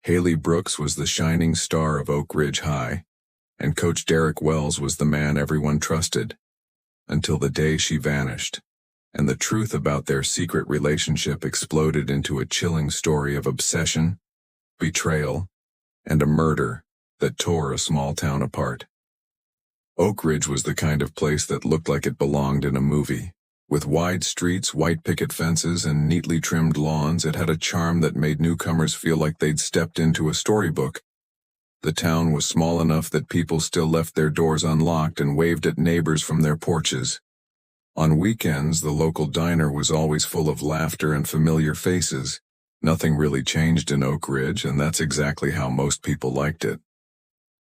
Haley Brooks was the shining star of Oak Ridge High, and Coach Derek Wells was the man everyone trusted, until the day she vanished, and the truth about their secret relationship exploded into a chilling story of obsession, betrayal, and a murder that tore a small town apart. Oak Ridge was the kind of place that looked like it belonged in a movie. With wide streets, white picket fences, and neatly trimmed lawns, it had a charm that made newcomers feel like they'd stepped into a storybook. The town was small enough that people still left their doors unlocked and waved at neighbors from their porches. On weekends, the local diner was always full of laughter and familiar faces. Nothing really changed in Oak Ridge, and that's exactly how most people liked it.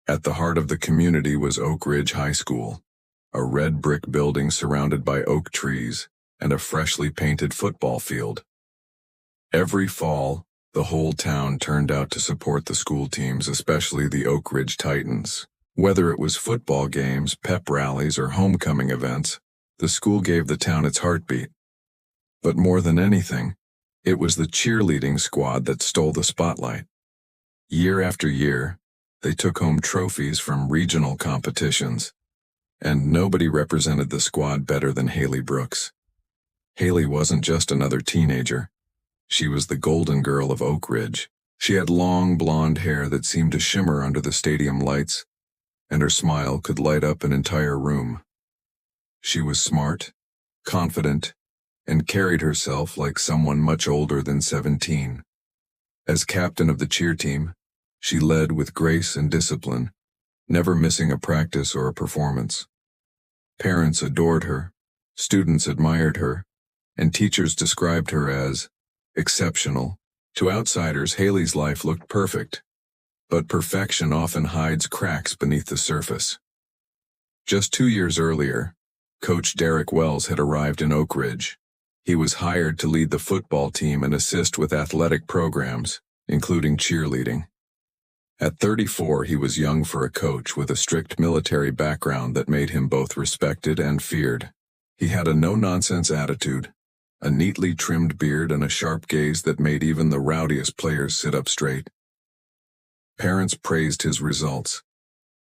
At the heart of the community was Oak Ridge High School, a red brick building surrounded by oak trees and a freshly painted football field. Every fall, the whole town turned out to support the school teams, especially the Oak Ridge Titans. Whether it was football games, pep rallies, or homecoming events, the school gave the town its heartbeat. But more than anything, it was the cheerleading squad that stole the spotlight. Year after year, they took home trophies from regional competitions, and nobody represented the squad better than Haley Brooks. Haley wasn't just another teenager. She was the golden girl of Oak Ridge. She had long blonde hair that seemed to shimmer under the stadium lights, and her smile could light up an entire room. She was smart, confident, and carried herself like someone much older than 17. As captain of the cheer team, she led with grace and discipline, never missing a practice or a performance. Parents adored her, students admired her, and teachers described her as exceptional. To outsiders, Haley's life looked perfect, but perfection often hides cracks beneath the surface. Just 2 years earlier, Coach Derek Wells had arrived in Oak Ridge. He was hired to lead the football team and assist with athletic programs, including cheerleading. At 34, he was young for a coach with a strict military background that made him both respected and feared. He had a no-nonsense attitude, a neatly trimmed beard, and a sharp gaze that made even the rowdiest players sit up straight. Parents praised his results.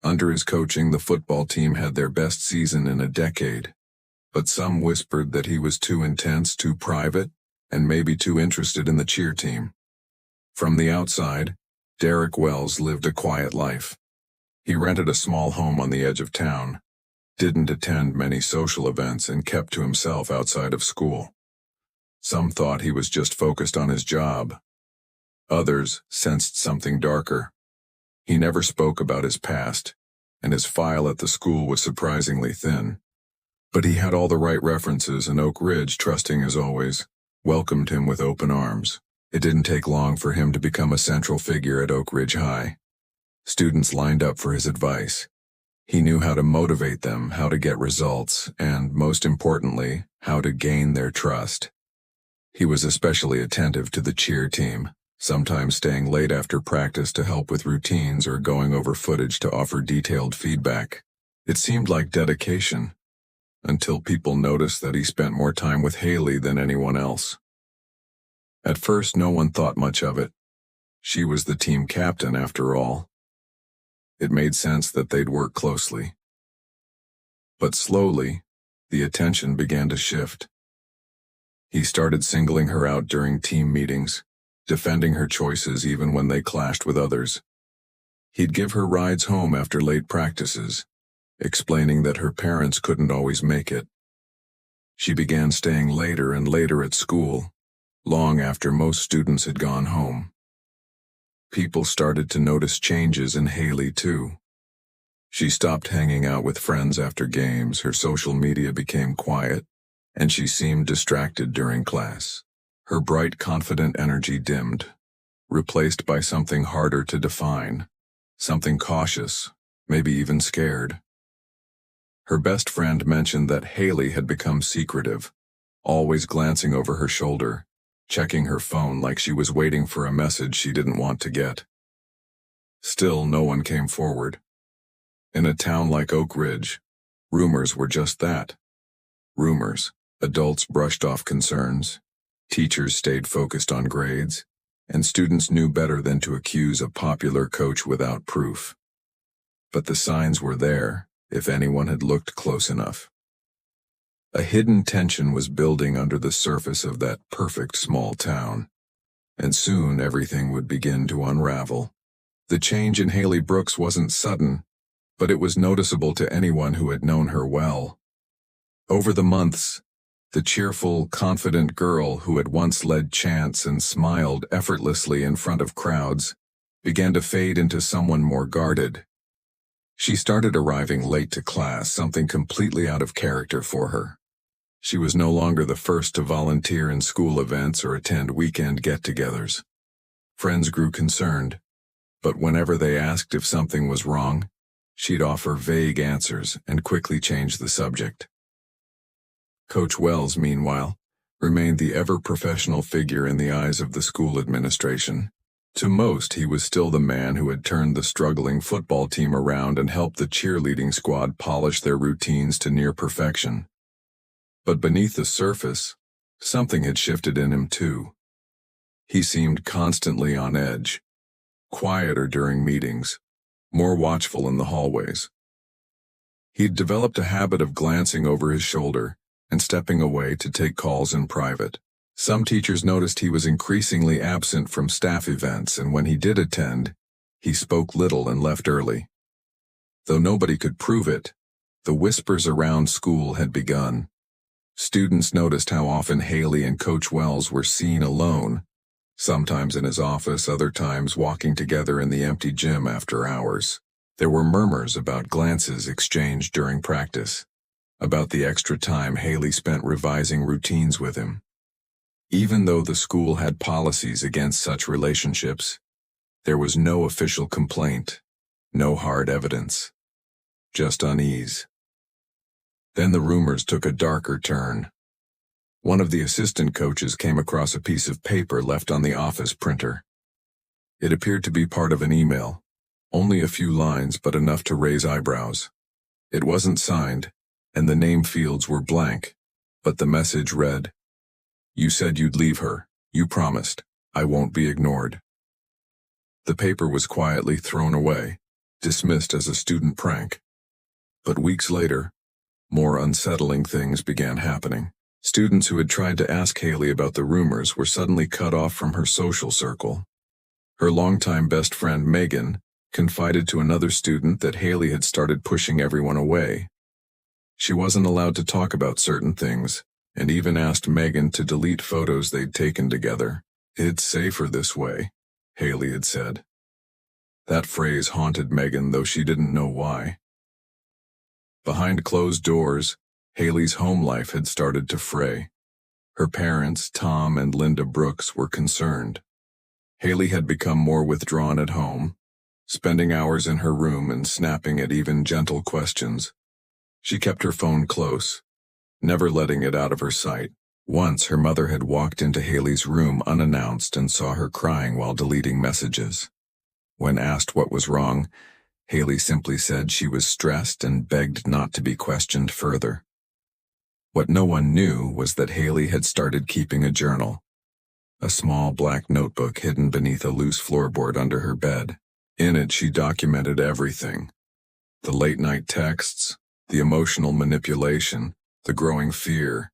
Under his coaching, the football team had their best season in a decade, but some whispered that he was too intense, too private, and maybe too interested in the cheer team. From the outside, Derek Wells lived a quiet life. He rented a small home on the edge of town, didn't attend many social events, and kept to himself outside of school. Some thought he was just focused on his job. Others sensed something darker. He never spoke about his past, and his file at the school was surprisingly thin. But he had all the right references, and Oak Ridge, trusting as always, welcomed him with open arms. It didn't take long for him to become a central figure at Oak Ridge High. Students lined up for his advice. He knew how to motivate them, how to get results, and, most importantly, how to gain their trust. He was especially attentive to the cheer team, sometimes staying late after practice to help with routines or going over footage to offer detailed feedback. It seemed like dedication, until people noticed that he spent more time with Haley than anyone else. At first, no one thought much of it. She was the team captain, after all. It made sense that they'd work closely. But slowly, the attention began to shift. He started singling her out during team meetings, defending her choices even when they clashed with others. He'd give her rides home after late practices, explaining that her parents couldn't always make it. She began staying later and later at school, long after most students had gone home. People started to notice changes in Haley, too. She stopped hanging out with friends after games, her social media became quiet, and she seemed distracted during class. Her bright, confident energy dimmed, replaced by something harder to define, something cautious, maybe even scared. Her best friend mentioned that Haley had become secretive, always glancing over her shoulder, checking her phone like she was waiting for a message she didn't want to get. Still, no one came forward. In a town like Oak Ridge, rumors were just that. Rumors. Adults brushed off concerns. Teachers stayed focused on grades, and students knew better than to accuse a popular coach without proof. But the signs were there, if anyone had looked close enough. A hidden tension was building under the surface of that perfect small town, and soon everything would begin to unravel. The change in Haley Brooks wasn't sudden, but it was noticeable to anyone who had known her well. Over the months, the cheerful, confident girl who had once led chants and smiled effortlessly in front of crowds began to fade into someone more guarded. She started arriving late to class, something completely out of character for her. She was no longer the first to volunteer in school events or attend weekend get-togethers. Friends grew concerned, but whenever they asked if something was wrong, she'd offer vague answers and quickly change the subject. Coach Wells, meanwhile, remained the ever-professional figure in the eyes of the school administration. To most, he was still the man who had turned the struggling football team around and helped the cheerleading squad polish their routines to near perfection. But beneath the surface, something had shifted in him too. He seemed constantly on edge, quieter during meetings, more watchful in the hallways. He'd developed a habit of glancing over his shoulder and stepping away to take calls in private. Some teachers noticed he was increasingly absent from staff events, and when he did attend, he spoke little and left early. Though nobody could prove it, the whispers around school had begun. Students noticed how often Haley and Coach Wells were seen alone, sometimes in his office, other times walking together in the empty gym after hours. There were murmurs about glances exchanged during practice, about the extra time Haley spent revising routines with him. Even though the school had policies against such relationships, there was no official complaint, no hard evidence, just unease. Then the rumors took a darker turn. One of the assistant coaches came across a piece of paper left on the office printer. It appeared to be part of an email, only a few lines but enough to raise eyebrows. It wasn't signed, and the name fields were blank, but the message read, "You said you'd leave her. You promised. I won't be ignored." The paper was quietly thrown away, dismissed as a student prank. But weeks later, more unsettling things began happening. Students who had tried to ask Haley about the rumors were suddenly cut off from her social circle. Her longtime best friend, Megan, confided to another student that Haley had started pushing everyone away. She wasn't allowed to talk about certain things, and even asked Megan to delete photos they'd taken together. "It's safer this way," Haley had said. That phrase haunted Megan, though she didn't know why. Behind closed doors, Haley's home life had started to fray. Her parents, Tom and Linda Brooks, were concerned. Haley had become more withdrawn at home, spending hours in her room and snapping at even gentle questions. She kept her phone close, never letting it out of her sight. Once her mother had walked into Haley's room unannounced and saw her crying while deleting messages. When asked what was wrong, Haley simply said she was stressed and begged not to be questioned further. What no one knew was that Haley had started keeping a journal, a small black notebook hidden beneath a loose floorboard under her bed. In it, she documented everything: the late-night texts, the emotional manipulation, the growing fear.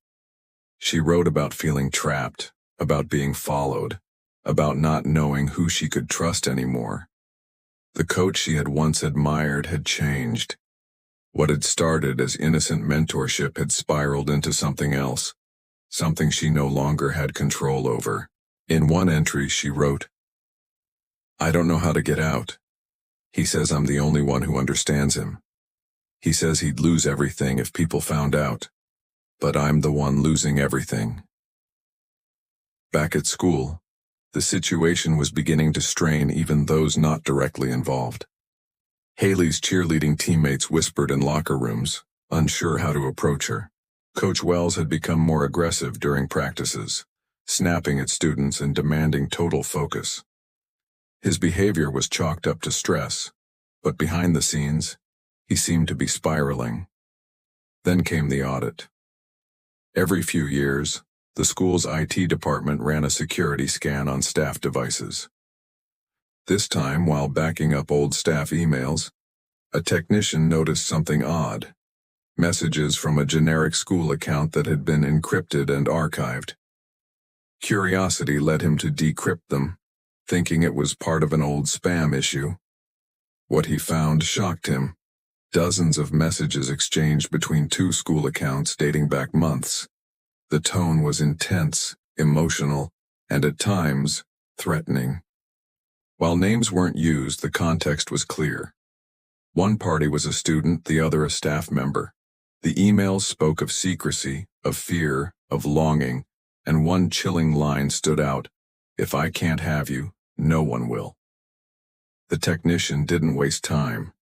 She wrote about feeling trapped, about being followed, about not knowing who she could trust anymore. The coach she had once admired had changed. What had started as innocent mentorship had spiraled into something else, something she no longer had control over. In one entry, she wrote, "I don't know how to get out. He says I'm the only one who understands him. He says he'd lose everything if people found out, but I'm the one losing everything." Back at school, the situation was beginning to strain even those not directly involved. Haley's cheerleading teammates whispered in locker rooms, unsure how to approach her. Coach Wells had become more aggressive during practices, snapping at students and demanding total focus. His behavior was chalked up to stress, but behind the scenes, he seemed to be spiraling. Then came the audit. Every few years, the school's IT department ran a security scan on staff devices. This time, while backing up old staff emails, a technician noticed something odd. Messages from a generic school account that had been encrypted and archived. Curiosity led him to decrypt them, thinking it was part of an old spam issue. What he found shocked him. Dozens of messages exchanged between two school accounts dating back months. The tone was intense, emotional, and at times, threatening. While names weren't used, the context was clear. One party was a student, the other a staff member. The emails spoke of secrecy, of fear, of longing, and one chilling line stood out: "If I can't have you, no one will." The technician didn't waste time.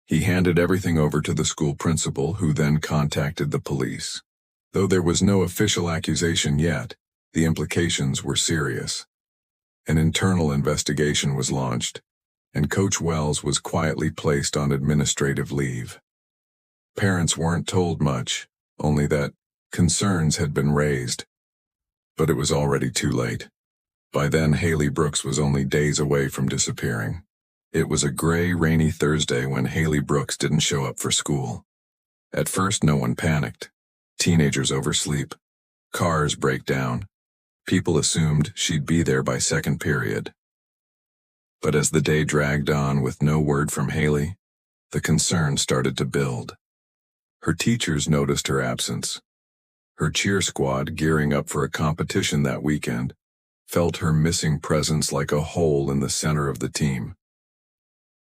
He handed everything over to the school principal, who then contacted the police. Though there was no official accusation yet, the implications were serious. An internal investigation was launched, and Coach Wells was quietly placed on administrative leave. Parents weren't told much, only that concerns had been raised. But it was already too late. By then, Haley Brooks was only days away from disappearing. It was a gray, rainy Thursday when Haley Brooks didn't show up for school. At first, no one panicked. Teenagers oversleep. Cars break down. People assumed she'd be there by second period. But as the day dragged on with no word from Haley, the concern started to build. Her teachers noticed her absence. Her cheer squad, gearing up for a competition that weekend, felt her missing presence like a hole in the center of the team.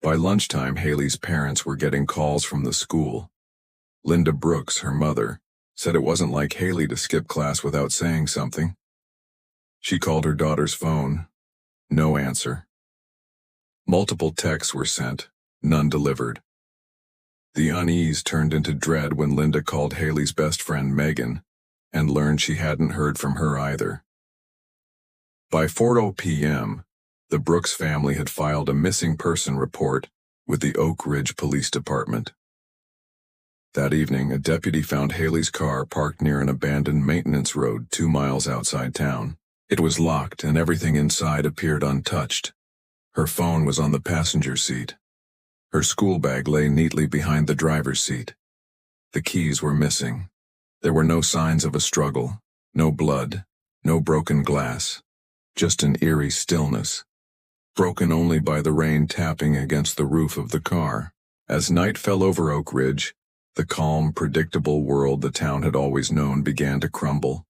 By lunchtime, Haley's parents were getting calls from the school. Linda Brooks, her mother, said it wasn't like Haley to skip class without saying something. She called her daughter's phone. No answer. Multiple texts were sent, none delivered. The unease turned into dread when Linda called Haley's best friend Megan and learned she hadn't heard from her either. By 4:00 p.m., the Brooks family had filed a missing person report with the Oak Ridge Police Department. That evening, a deputy found Haley's car parked near an abandoned maintenance road 2 miles outside town. It was locked and everything inside appeared untouched. Her phone was on the passenger seat. Her school bag lay neatly behind the driver's seat. The keys were missing. There were no signs of a struggle, no blood, no broken glass, just an eerie stillness, broken only by the rain tapping against the roof of the car. As night fell over Oak Ridge, the calm, predictable world the town had always known began to crumble.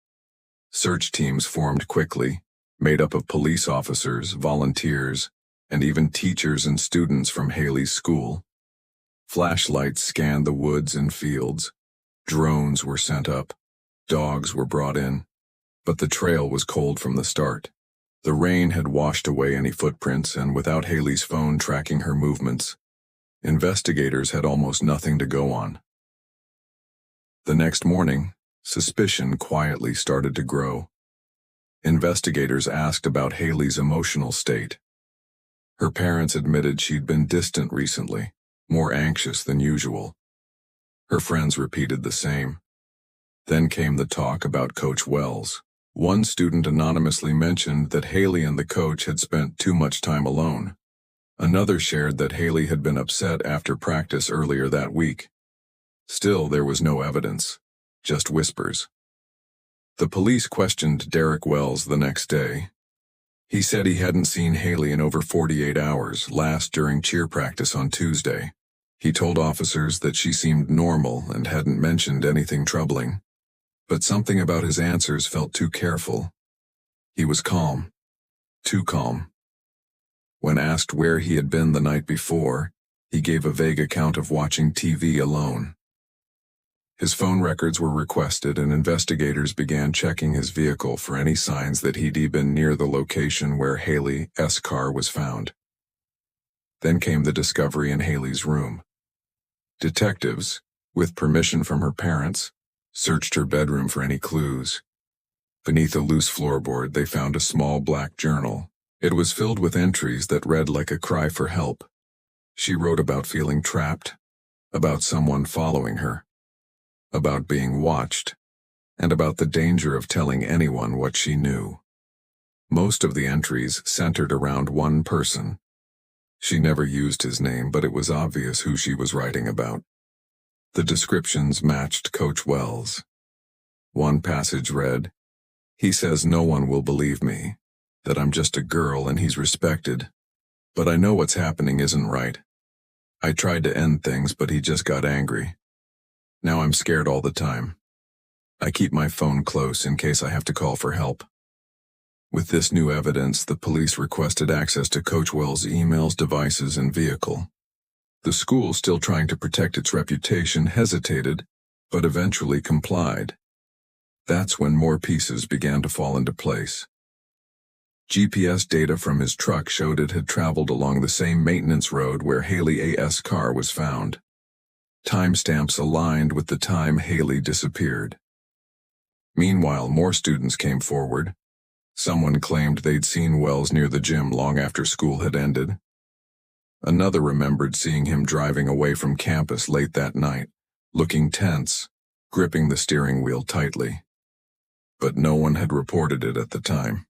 Search teams formed quickly, made up of police officers, volunteers, and even teachers and students from Haley's school. Flashlights scanned the woods and fields. Drones were sent up. Dogs were brought in. But the trail was cold from the start. The rain had washed away any footprints, and without Haley's phone tracking her movements, investigators had almost nothing to go on. The next morning, suspicion quietly started to grow. Investigators asked about Haley's emotional state. Her parents admitted she'd been distant recently, more anxious than usual. Her friends repeated the same. Then came the talk about Coach Wells. One student anonymously mentioned that Haley and the coach had spent too much time alone. Another shared that Haley had been upset after practice earlier that week. Still, there was no evidence, just whispers. The police questioned Derek Wells the next day. He said he hadn't seen Haley in over 48 hours, last during cheer practice on Tuesday. He told officers that she seemed normal and hadn't mentioned anything troubling. But something about his answers felt too careful. He was calm. Too calm. When asked where he had been the night before, he gave a vague account of watching TV alone. His phone records were requested, and investigators began checking his vehicle for any signs that he'd been near the location where Haley's car was found. Then came the discovery in Haley's room. Detectives, with permission from her parents, searched her bedroom for any clues. Beneath a loose floorboard, they found a small black journal. It was filled with entries that read like a cry for help. She wrote about feeling trapped, about someone following her, about being watched. and about the danger of telling anyone what she knew. Most of the entries centered around one person. She never used his name, but it was obvious who she was writing about. The descriptions matched Coach Wells. One passage read, "He says no one will believe me, that I'm just a girl and he's respected. But I know what's happening isn't right. I tried to end things, but he just got angry. Now I'm scared all the time. I keep my phone close in case I have to call for help." With this new evidence, the police requested access to Coach Wells' emails, devices, and vehicle. The school, still trying to protect its reputation, hesitated, but eventually complied. That's when more pieces began to fall into place. GPS data from his truck showed it had traveled along the same maintenance road where Haley A.'s car was found. Timestamps aligned with the time Haley disappeared. Meanwhile, more students came forward. Someone claimed they'd seen Wells near the gym long after school had ended. Another remembered seeing him driving away from campus late that night, looking tense, gripping the steering wheel tightly. But no one had reported it at the time.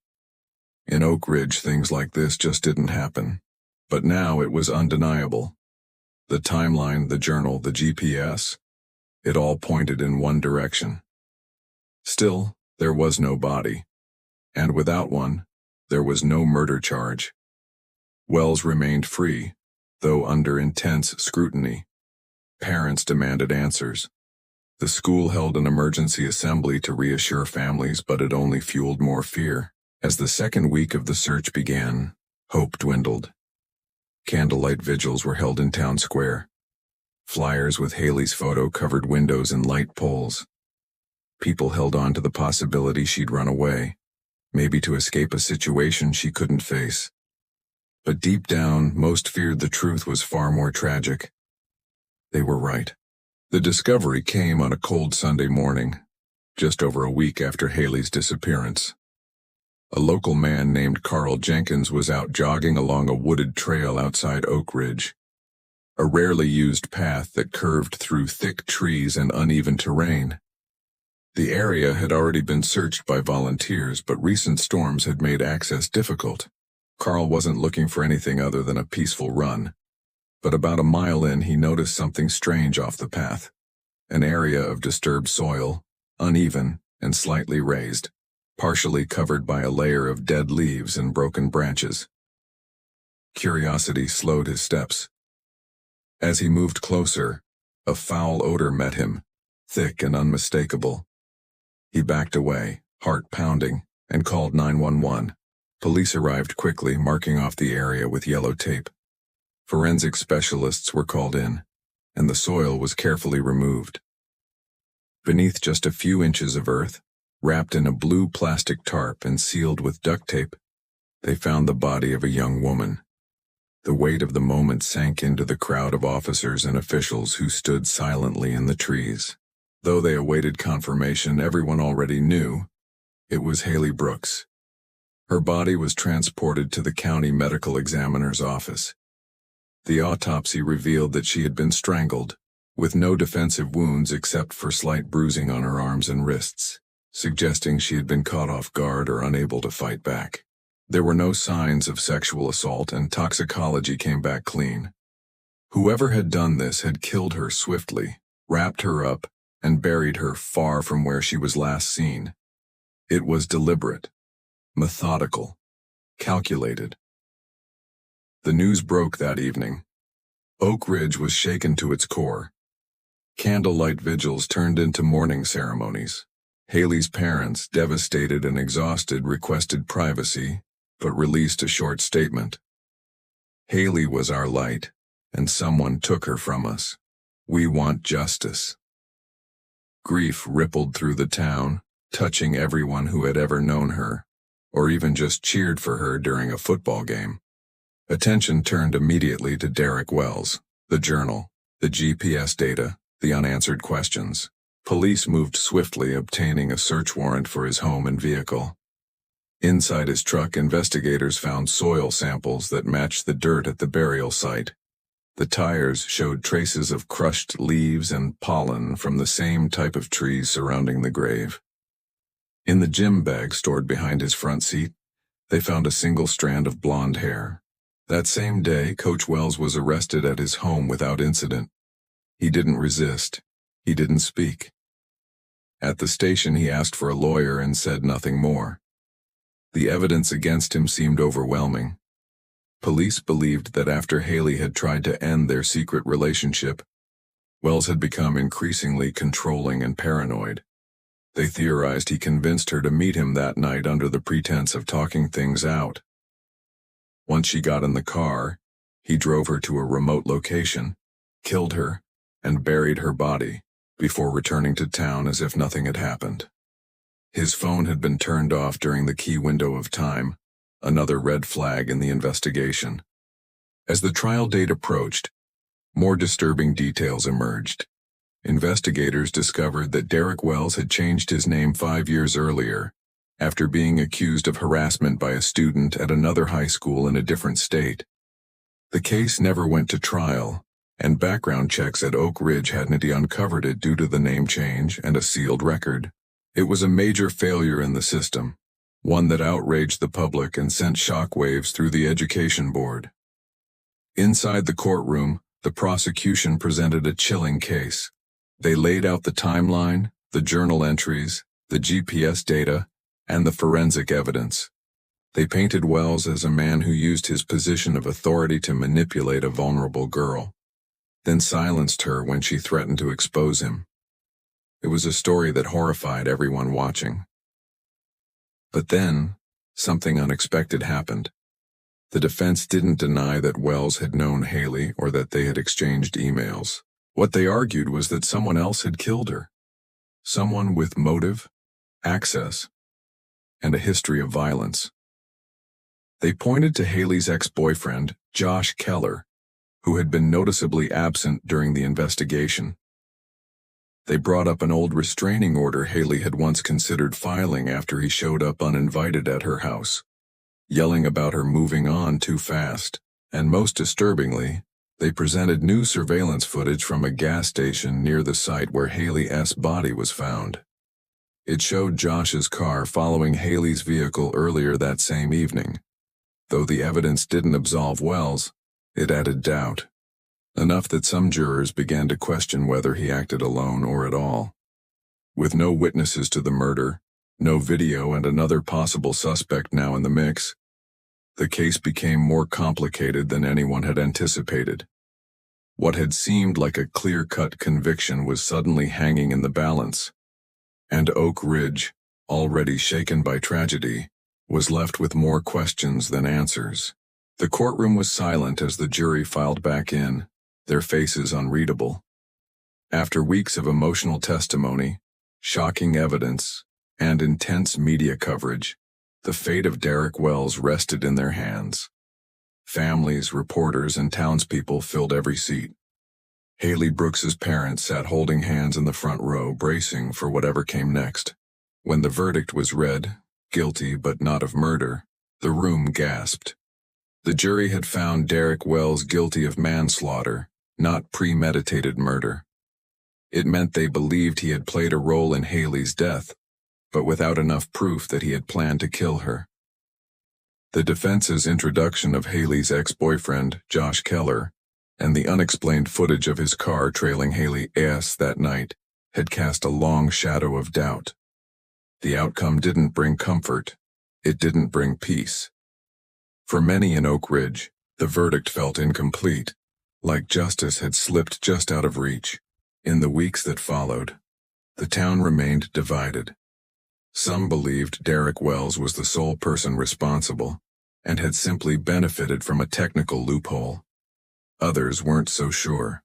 In Oak Ridge, things like this just didn't happen. But now it was undeniable. The timeline, the journal, the GPS, it all pointed in one direction. Still, there was no body. And without one, there was no murder charge. Wells remained free, though under intense scrutiny. Parents demanded answers. The school held an emergency assembly to reassure families, but it only fueled more fear. As the second week of the search began, hope dwindled. Candlelight vigils were held in town square. Flyers with Haley's photo covered windows and light poles. People held on to the possibility she'd run away, maybe to escape a situation she couldn't face. But deep down, most feared the truth was far more tragic. They were right. The discovery came on a cold Sunday morning, just over a week after Haley's disappearance. A local man named Carl Jenkins was out jogging along a wooded trail outside Oak Ridge, a rarely used path that curved through thick trees and uneven terrain. The area had already been searched by volunteers, but recent storms had made access difficult. Carl wasn't looking for anything other than a peaceful run. But about a mile in, he noticed something strange off the path. An area of disturbed soil, uneven and slightly raised, partially covered by a layer of dead leaves and broken branches. Curiosity slowed his steps. As he moved closer, a foul odor met him, thick and unmistakable. He backed away, heart pounding, and called 911. Police arrived quickly, marking off the area with yellow tape. Forensic specialists were called in, and the soil was carefully removed. Beneath just a few inches of earth, wrapped in a blue plastic tarp and sealed with duct tape, they found the body of a young woman. The weight of the moment sank into the crowd of officers and officials who stood silently in the trees. Though they awaited confirmation, everyone already knew it was Haley Brooks. Her body was transported to the county medical examiner's office. The autopsy revealed that she had been strangled, with no defensive wounds except for slight bruising on her arms and wrists, suggesting she had been caught off guard or unable to fight back. There were no signs of sexual assault, and toxicology came back clean. Whoever had done this had killed her swiftly, wrapped her up, and buried her far from where she was last seen. It was deliberate, methodical, calculated. The news broke that evening. Oak Ridge was shaken to its core. Candlelight vigils turned into mourning ceremonies. Haley's parents, devastated and exhausted, requested privacy, but released a short statement. "Haley was our light, and someone took her from us. We want justice." Grief rippled through the town, touching everyone who had ever known her, or even just cheered for her during a football game. Attention turned immediately to Derek Wells, the journal, the GPS data, the unanswered questions. Police moved swiftly, obtaining a search warrant for his home and vehicle. Inside his truck, investigators found soil samples that matched the dirt at the burial site. The tires showed traces of crushed leaves and pollen from the same type of trees surrounding the grave. In the gym bag stored behind his front seat, they found a single strand of blonde hair. That same day, Coach Wells was arrested at his home without incident. He didn't resist. He didn't speak. At the station, he asked for a lawyer and said nothing more. The evidence against him seemed overwhelming. Police believed that after Haley had tried to end their secret relationship, Wells had become increasingly controlling and paranoid. They theorized he convinced her to meet him that night under the pretense of talking things out. Once she got in the car, he drove her to a remote location, killed her, and buried her body, before returning to town as if nothing had happened. His phone had been turned off during the key window of time, another red flag in the investigation. As the trial date approached, more disturbing details emerged. Investigators discovered that Derek Wells had changed his name 5 years earlier, after being accused of harassment by a student at another high school in a different state. The case never went to trial, and background checks at Oak Ridge hadn't uncovered it due to the name change and a sealed record. It was a major failure in the system, one that outraged the public and sent shockwaves through the education board. Inside the courtroom, the prosecution presented a chilling case. They laid out the timeline, the journal entries, the GPS data, and the forensic evidence. They painted Wells as a man who used his position of authority to manipulate a vulnerable girl, then silenced her when she threatened to expose him. It was a story that horrified everyone watching. But then, something unexpected happened. The defense didn't deny that Wells had known Haley or that they had exchanged emails. What they argued was that someone else had killed her. Someone with motive, access, and a history of violence. They pointed to Haley's ex-boyfriend, Josh Keller, who had been noticeably absent during the investigation. They brought up an old restraining order Haley had once considered filing after he showed up uninvited at her house, yelling about her moving on too fast, and most disturbingly, they presented new surveillance footage from a gas station near the site where Haley's body was found. It showed Josh's car following Haley's vehicle earlier that same evening. Though the evidence didn't absolve Wells, it added doubt. Enough that some jurors began to question whether he acted alone or at all. With no witnesses to the murder, no video, and another possible suspect now in the mix, the case became more complicated than anyone had anticipated. What had seemed like a clear-cut conviction was suddenly hanging in the balance, and Oak Ridge, already shaken by tragedy, was left with more questions than answers. The courtroom was silent as the jury filed back in, their faces unreadable. After weeks of emotional testimony, shocking evidence, and intense media coverage, the fate of Derek Wells rested in their hands. Families, reporters, and townspeople filled every seat. Haley Brooks's parents sat holding hands in the front row, bracing for whatever came next. When the verdict was read, guilty but not of murder, the room gasped. The jury had found Derek Wells guilty of manslaughter, not premeditated murder. It meant they believed he had played a role in Haley's death, but without enough proof that he had planned to kill her. The defense's introduction of Haley's ex-boyfriend, Josh Keller, and the unexplained footage of his car trailing Haley's that night had cast a long shadow of doubt. The outcome didn't bring comfort. It didn't bring peace. For many in Oak Ridge, the verdict felt incomplete, like justice had slipped just out of reach. In the weeks that followed, the town remained divided. Some believed Derek Wells was the sole person responsible and had simply benefited from a technical loophole. Others weren't so sure.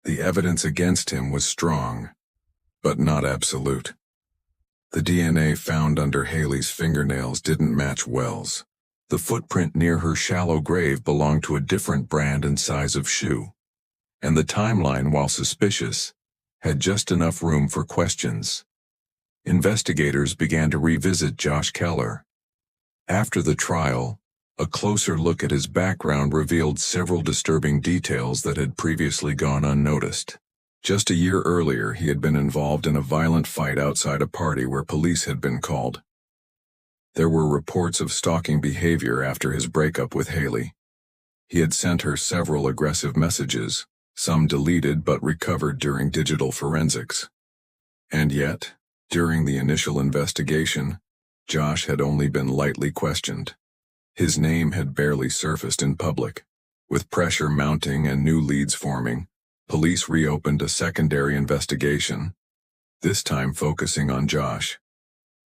The evidence against him was strong, but not absolute. The DNA found under Haley's fingernails didn't match Wells. The footprint near her shallow grave belonged to a different brand and size of shoe. And the timeline, while suspicious, had just enough room for questions. Investigators began to revisit Josh Keller. After the trial, a closer look at his background revealed several disturbing details that had previously gone unnoticed. Just a year earlier, he had been involved in a violent fight outside a party where police had been called. There were reports of stalking behavior after his breakup with Haley. He had sent her several aggressive messages, some deleted but recovered during digital forensics. And yet, during the initial investigation, Josh had only been lightly questioned. His name had barely surfaced in public. With pressure mounting and new leads forming, police reopened a secondary investigation, this time focusing on Josh.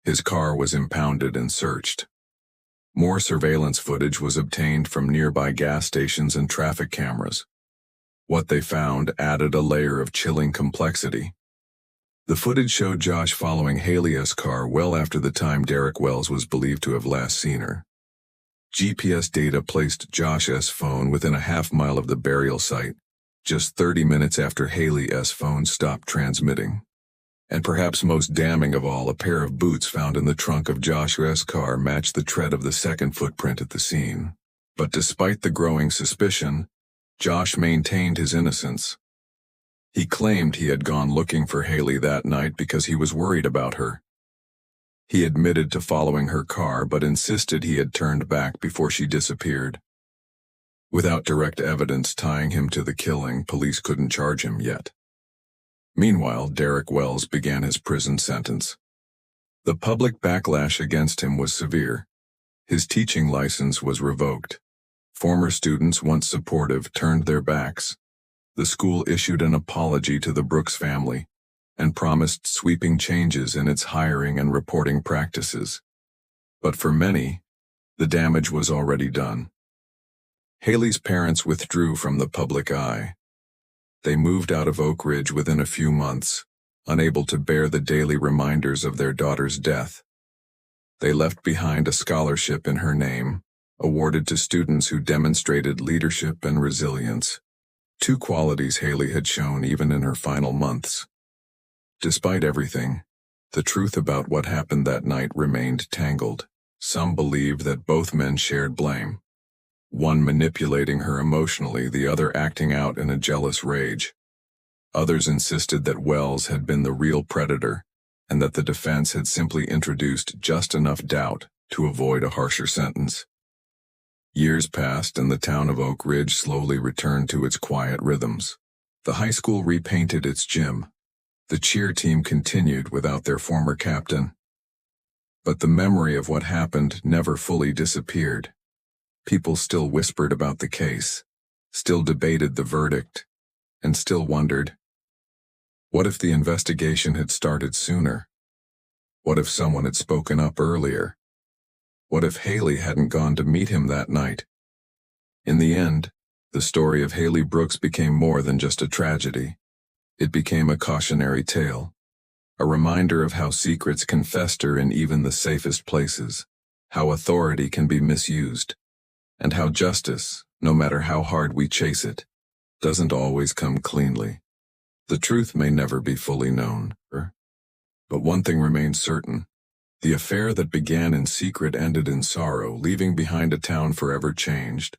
His car was impounded and searched. More surveillance footage was obtained from nearby gas stations and traffic cameras. What they found added a layer of chilling complexity. The footage showed Josh following Haley's car well after the time Derek Wells was believed to have last seen her. GPS data placed Josh's phone within a half-mile of the burial site, just 30 minutes after Haley's phone stopped transmitting. And perhaps most damning of all, a pair of boots found in the trunk of Joshua's car matched the tread of the second footprint at the scene. But despite the growing suspicion, Josh maintained his innocence. He claimed he had gone looking for Haley that night because he was worried about her. He admitted to following her car but insisted he had turned back before she disappeared. Without direct evidence tying him to the killing, police couldn't charge him yet. Meanwhile, Derek Wells began his prison sentence. The public backlash against him was severe. His teaching license was revoked. Former students, once supportive, turned their backs. The school issued an apology to the Brooks family and promised sweeping changes in its hiring and reporting practices. But for many, the damage was already done. Haley's parents withdrew from the public eye. They moved out of Oak Ridge within a few months, unable to bear the daily reminders of their daughter's death. They left behind a scholarship in her name, awarded to students who demonstrated leadership and resilience, two qualities Haley had shown even in her final months. Despite everything, the truth about what happened that night remained tangled. Some believed that both men shared blame, one manipulating her emotionally, the other acting out in a jealous rage. Others insisted that Wells had been the real predator, and that the defense had simply introduced just enough doubt to avoid a harsher sentence. Years passed and the town of Oak Ridge slowly returned to its quiet rhythms. The high school repainted its gym. The cheer team continued without their former captain. But the memory of what happened never fully disappeared. People still whispered about the case, still debated the verdict, and still wondered, what if the investigation had started sooner? What if someone had spoken up earlier? What if Haley hadn't gone to meet him that night? In the end, the story of Haley Brooks became more than just a tragedy. It became a cautionary tale, a reminder of how secrets can fester in even the safest places, how authority can be misused, and how justice, no matter how hard we chase it, doesn't always come cleanly. The truth may never be fully known, but one thing remains certain. The affair that began in secret ended in sorrow, leaving behind a town forever changed.